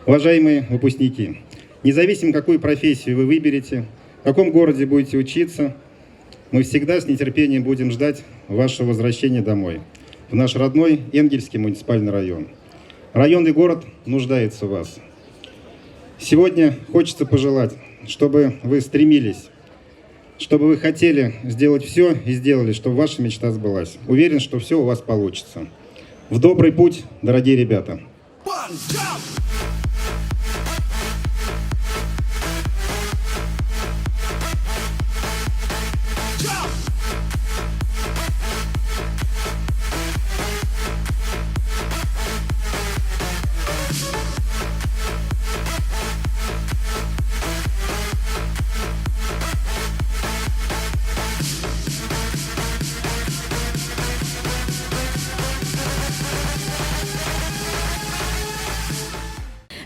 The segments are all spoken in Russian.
Уважаемые выпускники, независимо, какую профессию вы выберете, в каком городе будете учиться, мы всегда с нетерпением будем ждать вашего возвращения домой, в наш родной Энгельский муниципальный район. Район и город нуждаются в вас. Сегодня хочется пожелать, чтобы вы стремились, чтобы вы хотели сделать все и сделали, чтобы ваша мечта сбылась. Уверен, что все у вас получится. В добрый путь, дорогие ребята!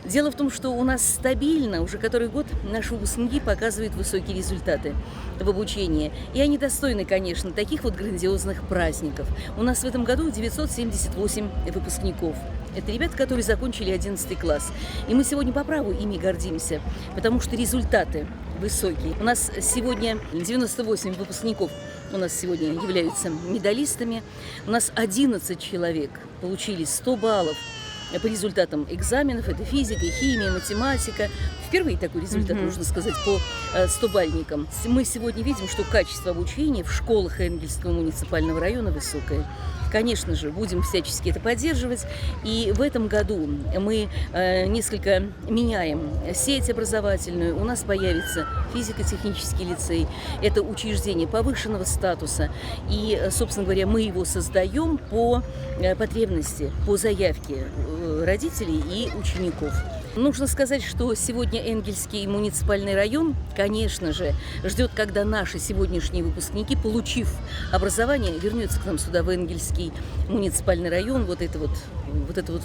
Дело в том, что у нас стабильно, уже который год, наши выпускники показывают высокие результаты в обучении. И они достойны, конечно, таких вот грандиозных праздников. У нас в этом году 978 выпускников. Это ребята, которые закончили 11 класс. И мы сегодня по праву ими гордимся, потому что результаты высокие. У нас сегодня 98 выпускников у нас сегодня являются медалистами. У нас 11 человек получили 100 баллов по результатам экзаменов. Это физика, химия, математика. Впервые такой результат, можно сказать, по 100-бальникам. Мы сегодня видим, что качество обучения в школах Энгельского муниципального района высокое. Конечно же, будем всячески это поддерживать. И в этом году мы несколько меняем сеть образовательную. У нас появится физико-технический лицей. Это учреждение повышенного статуса. И, собственно говоря, мы его создаем по потребности, по заявке родителей и учеников. Нужно сказать, что сегодня Энгельский муниципальный район, конечно же, ждет, когда наши сегодняшние выпускники, получив образование, вернутся к нам сюда, в Энгельский муниципальный район, вот это вот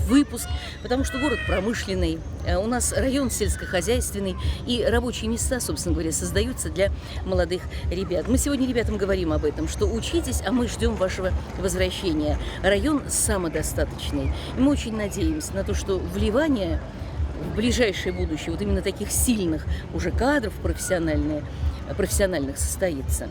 выпуск, потому что город промышленный, у нас район сельскохозяйственный, и рабочие места, собственно говоря, создаются для молодых ребят. Мы сегодня ребятам говорим об этом, что учитесь, а мы ждем вашего возвращения. Район самодостаточный. И мы очень надеемся на то, что вливание в ближайшее будущее вот именно таких сильных уже кадров профессиональных состоится.